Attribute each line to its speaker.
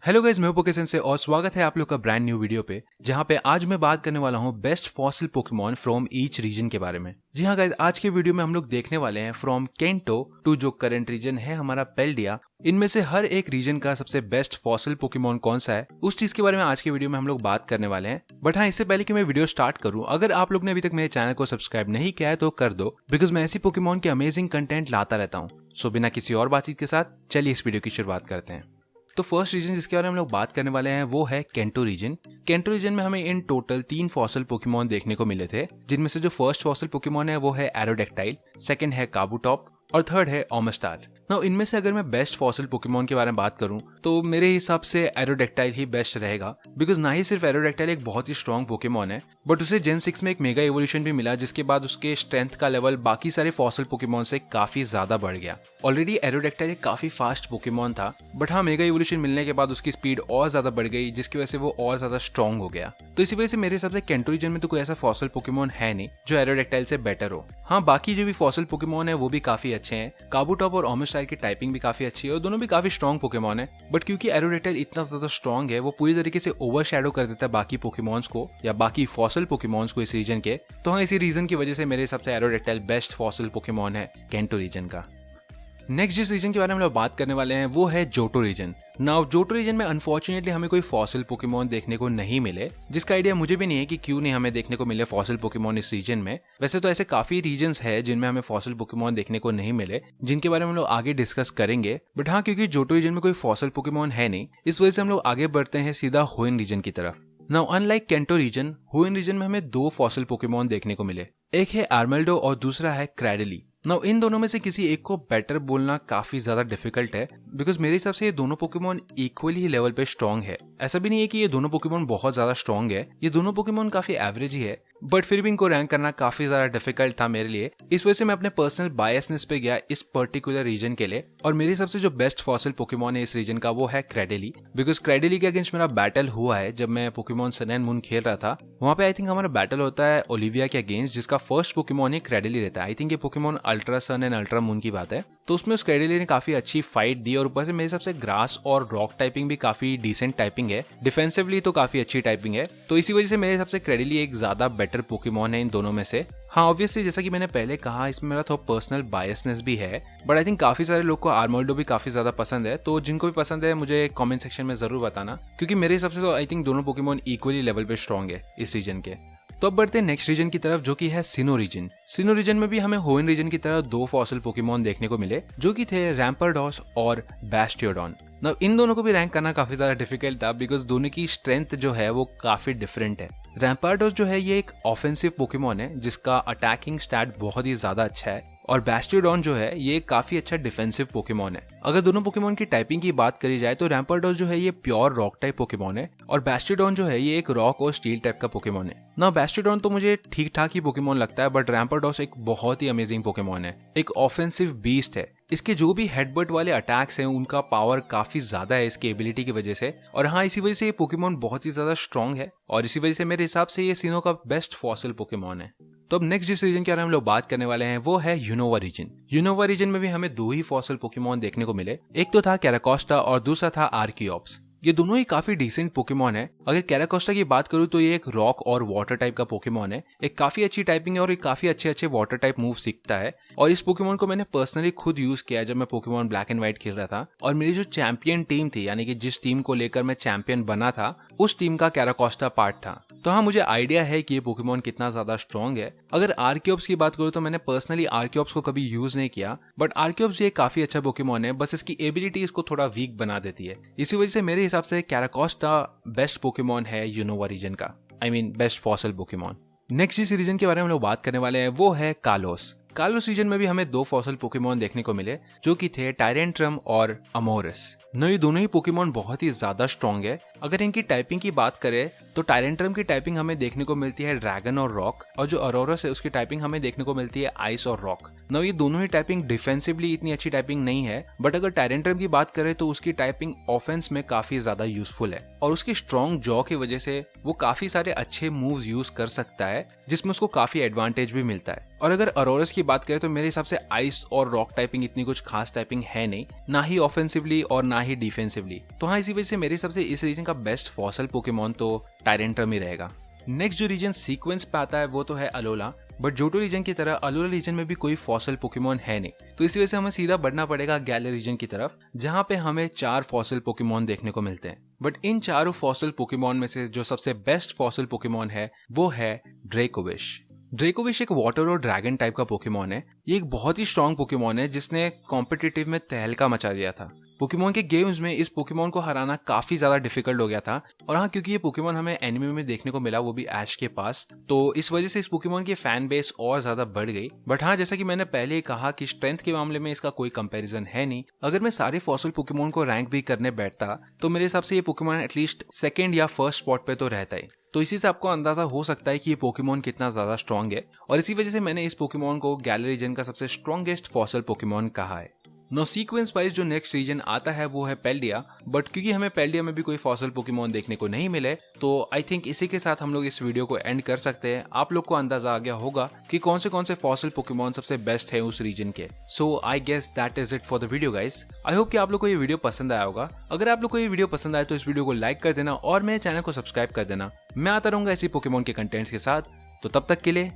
Speaker 1: Hello guys, मैं हूं पोकेसेंसे से और स्वागत है आप लोग का ब्रांड न्यू वीडियो पे, जहां पे आज मैं बात करने वाला हूं best fossil Pokemon from each reason के बारे में। जी हां गाइस, आज के वीडियो में हम लोग देखने वाले हैं फ्रॉम केंटो टू जो करंट रीजन है हमारा पेल्डिया, इनमें से हर एक रीजन का सबसे बेस्ट फॉसिल पोकेमॉन कौन सा है, उस चीज के बारे में आज के वीडियो में हम लोग बात करने वाले हैं। बट हाँ, इससे पहले कि मैं वीडियो स्टार्ट करूं, अगर आप लोग ने अभी तक मेरे चैनल को सब्सक्राइब नहीं किया है तो कर दो, बिकॉज मैं ऐसी पोकेमॉन के अमेजिंग कंटेंट लाता रहता हूँ। सो बिना किसी और बातचीत के साथ चलिए इस वीडियो की शुरुआत करते हैं। तो फर्स्ट रीजन जिसके बारे में हम लोग बात करने वाले हैं वो है केंटो रीजन। केंटो रीजन में हमें इन टोटल 3 फॉसिल पोकेमॉन देखने को मिले थे, जिनमें से जो फर्स्ट फॉसिल पोकेमॉन है वो है एरोडेक्टाइल, सेकंड है काबूटॉप और थर्ड है ओमस्टार। नाउ इनमें से अगर मैं बेस्ट फॉसिल पोकेमॉन के बारे में बात करूं तो मेरे हिसाब से एरोडेक्टाइल ही बेस्ट रहेगा, बिकॉज ना ही सिर्फ एरोडेक्टाइल एक बहुत ही स्ट्रॉन्ग पोकेमॉन है, बट उसे जेन 6 में एक मेगा इवोल्यूशन भी मिला, जिसके बाद उसके स्ट्रेंथ का लेवल बाकी सारे फॉसिल पोकेमॉन से काफी ज्यादा बढ़ गया। ऑलरेडी एरोडेक्टाइल एक काफी फास्ट पोकेमॉन था, बट हाँ, मेगा इवोल्यूशन मिलने के बाद उसकी स्पीड और ज्यादा बढ़ गई, जिसकी वजह से वो और ज्यादा स्ट्रॉन्ग हो गया। तो इसी वजह से मेरे हिसाब से केंटो रीजन में तो कोई ऐसा फॉसिल पोकेमॉन है नहीं जो एरोडेक्टाइल से बेटर हो। हाँ, बाकी जो भी फॉसिल पोकेमॉन है वो भी काफी अच्छे हैं। काबूटॉप और ओमस्टार की टाइपिंग भी काफी अच्छी है और दोनों भी काफी स्ट्रॉन्ग पोकेमॉन है, बट क्योंकि एरोडेक्टाइल इतना ज्यादा स्ट्रॉन्ग है, वो पूरी तरीके से ओवरशैडो कर देता है बाकी पोकेमॉन्स को या बाकी फॉसिल पोकेमॉन्स को इस रीजन के। तो हाँ, इसी रीजन की वजह से मेरे हिसाब से एरोडेक्टाइल बेस्ट फॉसिल पोकेमॉन है केंटो रीजन का। नेक्स्ट जिस रीजन के बारे में हम लोग बात करने वाले हैं वो है Johto region. Now Johto region में अनफॉर्चुनेटली हमें कोई फॉसिल पोकेमॉन देखने को नहीं मिले, जिसका आइडिया मुझे भी नहीं है कि क्यों नहीं हमें देखने को मिले फॉसिल पोकेमॉन इस रीजन में। वैसे तो ऐसे काफी रीजन्स है जिनमें हमें फॉसिल पोकेमॉन देखने को नहीं मिले, जिनके बारे में हम लोग आगे डिस्कस करेंगे। बट हाँ, क्योंकि जोटो रीजन में कोई फॉसिल पोकेमॉन है नहीं, इस वजह से हम लोग आगे बढ़ते हैं सीधा होएन रीजन की तरफ। Now unlike Kanto region, Hoenn region में हमें 2 फॉसिल पोकेमॉन देखने को मिले, एक है आर्मेल्डो और दूसरा है क्रैडली। नाउ इन दोनों में से किसी एक को बेटर बोलना काफी ज्यादा डिफिकल्ट है, बिकॉज मेरे हिसाब से ये दोनों पोकेमॉन इक्वली ही लेवल पे स्ट्रॉन्ग है। ऐसा भी नहीं है कि ये दोनों पोकेमॉन बहुत ज्यादा स्ट्रॉन्ग है, ये दोनों पोकेमॉन काफी एवरेज ही है, बट फिर भी इनको रैंक करना काफी ज्यादा डिफिकल्ट था मेरे लिए। इस वजह से मैं अपने पर्सनल बायसनेस पे गया इस पर्टिकुलर रीजन के लिए, और मेरे हिसाब से जो बेस्ट फॉसिल पोकेमॉन है इस रीजन का वो है क्रैडली, बिकॉज क्रैडली के अगेंस्ट मेरा बैटल हुआ है जब मैं पोकेमॉन सन एंड मून खेल रहा था। वहाँ पे आई थिंक हमारा बैटल होता है ओलिविया के अगेंस्ट, जिसका फर्स्ट पोकेमॉन ही क्रैडली रहता है। आई थिंक ये Pokemon ultra sun and ultra moon की बात है। तो उसमें उस क्रैडली ने काफी अच्छी फाइट दी, और ऊपर से मेरे हिसाब से ग्रास और रॉक टाइपिंग भी काफी डिसेंट टाइपिंग है, डिफेंसिवली तो काफी अच्छी टाइपिंग है। तो इसी वजह से मेरे हिसाब से क्रैडली एक ज्यादा बेटर पोकेमॉन है इन दोनों में से। हाँ, ऑब्वियसली जैसा कि मैंने पहले कहा, इसमें मेरा थोड़ा पर्सनल बायसनेस भी है, बट आई थिंक काफी सारे लोग को आर्मोल्डो भी काफी ज्यादा पसंद है। तो जिनको भी पसंद है मुझे कमेंट सेक्शन में जरूर बताना, क्योंकि मेरे हिसाब से तो आई थिंक दोनों पोकेमॉन इक्वली लेवल पे स्ट्रॉन्ग है इस रीजन के। तो अब बढ़ते हैं नेक्स्ट रीजन की तरफ, जो कि है सिनो रीजन। सिनो रीजन में भी हमें होएन रीजन की तरह 2 फॉसिल पोकेमॉन देखने को मिले, जो कि थे रैम्पर्डॉस और बैस्टियोडॉन। नाउ इन दोनों को भी रैंक करना काफी ज्यादा डिफिकल्ट था, बिकॉज दोनों की स्ट्रेंथ जो है वो काफी डिफरेंट है। रैम्पर्डॉस जो है ये एक ऑफेंसिव पोकेमॉन है जिसका अटैकिंग स्टैट बहुत ही ज्यादा अच्छा है, और बैस्टियोडॉन जो है ये काफी अच्छा डिफेंसिव पोकेमॉन है। अगर दोनों पोकेमॉन की टाइपिंग की बात करी जाए तो रैम्पर्डॉस जो है ये प्योर रॉक टाइप पोकेमॉन है, और बैस्टियोडॉन जो है ये एक रॉक और स्टील टाइप का पोकेमॉन है। ना बैस्टियोडॉन तो मुझे ठीक ठाक ही पोकेमॉन लगता है, बट रैम्पर्डॉस एक बहुत ही अमेजिंग पोकेमॉन है, एक ऑफेंसिव बीस्ट है। इसके जो भी हेडबट वाले अटैक्स हैं उनका पावर काफी ज्यादा है इसकी एबिलिटी की वजह से, और हाँ, इसी वजह से ये पोकेमॉन बहुत ही ज्यादा स्ट्रॉन्ग है, और इसी वजह से मेरे हिसाब से ये सिनो का बेस्ट फॉसिल पोकेमॉन है। तो अब नेक्स्ट जिस रीजन के बारे में हम लोग बात करने वाले हैं वो है यूनोवा रीजन। यूनोवा रीजन में भी हमें 2 ही फॉसिल पोकेमॉन देखने को मिले, एक तो था कैराकोस्टा और दूसरा था आर्कियोप्स। ये दोनों ही काफी डिसेंट पोकेमॉन है। अगर कैराकोस्टा की बात करूं तो ये एक रॉक और वाटर टाइप का पोकेमॉन है, एक काफी अच्छी टाइपिंग है और एक काफी अच्छे वाटर टाइप मूव सीखता है, और इस पोकेमॉन को मैंने पर्सनली खुद यूज किया जब मैं पोकेमॉन ब्लैक एंड व्हाइट खेल रहा था, और मेरी जो चैंपियन टीम थी, यानी कि जिस टीम को लेकर मैं चैंपियन बना था, उस टीम का कैराकोस्टा पार्ट था। तो हाँ, मुझे आइडिया है कि ये पोकेमॉन कितना ज्यादा स्ट्रॉन्ग है। अगर आर्कियोप्स की बात करूं तो मैंने पर्सनली आर्कियोप्स को कभी यूज नहीं किया, बट आर्कियोप्स ये काफी अच्छा पोकेमॉन है, बस इसकी एबिलिटी इसको थोड़ा वीक बना देती है। इसी वजह से मेरे हिसाब से कैराकोस्टा बेस्ट पोकेमॉन है यूनोवा रीजन का, I mean best fossil Pokemon. Next जिस रीजन के बारे में हम लोग बात करने वाले हैं वो है कालोस। कालोस रीजन में भी हमें 2 फॉसिल पोकेमॉन देखने को मिले, जो कि थे टायरेंट्रम और अमोरस। ये दोनों ही पोकेमॉन बहुत ही ज्यादा स्ट्रॉन्ग है। अगर इनकी टाइपिंग की बात करें तो टायरेंट्रम की टाइपिंग हमें देखने को मिलती है ड्रैगन और रॉक, और जो अरोरस है उसकी टाइपिंग हमें देखने को मिलती है आइस और रॉक। नाउ ये दोनों ही टाइपिंग डिफेंसिवली इतनी अच्छी टाइपिंग नहीं है, बट अगर टायरेंट्रम की बात करें तो उसकी टाइपिंग ऑफेंस में काफी ज्यादा यूजफुल है, और उसकी स्ट्रॉन्ग जॉ की वजह से वो काफी सारे अच्छे मूव्स यूज कर सकता है, जिसमें उसको काफी एडवांटेज भी मिलता है। और अगर अरोरस की बात करें तो मेरे हिसाब से आइस और रॉक टाइपिंग इतनी कुछ खास टाइपिंग है नहीं, ना ही ऑफेंसिवली और ना ही डिफेंसिवली। तो हाँ, इसी वजह से मेरे हिसाब से इस रीजन का बेस्ट फॉसल पोकेमॉन तो टायरेंट्रम ही रहेगा। नेक्स्ट जो रीजन सीक्वेंस पे आता है वो तो है अलोला, बट जोटो रीजन की तरह अलोला रीजन में भी कोई फॉसल पोकेमॉन है नहीं, तो इसी वजह से हमें सीधा बढ़ना पड़ेगा गैले रीजन की तरफ, जहाँ पे हमें 4 फॉसल पोकेमॉन देखने को मिलते हैं। बट इन चारों फॉसल पोकेमॉन में से जो सबसे बेस्ट फॉसल पोकेमॉन है वो है ड्रेकोविश। ड्रेकोविश एक वाटर और ड्रैगन टाइप का पोकेमॉन है। ये एक बहुत ही स्ट्रॉन्ग पोकेमॉन है जिसने कॉम्पिटिटिव में तहलका मचा दिया था। पोकेमॉन के गेम्स में इस पोकेमॉन को हराना काफी ज्यादा डिफिकल्ट हो गया था, और हाँ, क्योंकि ये पोकेमॉन हमें एनिमे में देखने को मिला, वो भी ऐश के पास, तो इस वजह से इस पोकेमॉन की फैन बेस और ज्यादा बढ़ गई। बट हाँ, जैसा कि मैंने पहले ही कहा कि स्ट्रेंथ के मामले में इसका कोई कंपैरिजन है नहीं। अगर मैं सारे फॉसल पोकेमॉन को रैंक भी करने बैठता तो मेरे हिसाब से ये पोकेमॉन एटलीस्ट सेकंड या फर्स्ट स्पॉट पे तो रहता ही। तो इसी से आपको अंदाजा हो सकता है कि ये पोकेमॉन कितना ज्यादा स्ट्रॉन्ग है, और इसी वजह से मैंने इस पोकेमॉन को गैले रीजन का सबसे स्ट्रॉन्गेस्ट फॉसल पोकेमॉन कहा है। नो सीक्वेंस वाइज जो नेक्स्ट रीजन आता है वो है पेल्डिया, बट क्योंकि हमें पेल्डिया में भी कोई फॉसल पोकेमॉन देखने को नहीं मिले, तो आई थिंक इसी के साथ हम लोग इस वीडियो को एंड कर सकते हैं। आप लोग को अंदाजा आ गया होगा कि कौन से फॉसल पोकेमॉन सबसे बेस्ट है उस रीजन के। So I guess that is it for the video guys. I hope कि आप लोग को ये वीडियो पसंद आया होगा। अगर आप लोग को ये वीडियो पसंद आए तो इस वीडियो को लाइक कर देना और मेरे चैनल को सब्सक्राइब कर देना। मैं आता रहूंगा इसी पोकेमॉन के कंटेंट्स के साथ, तो तब तक के लिए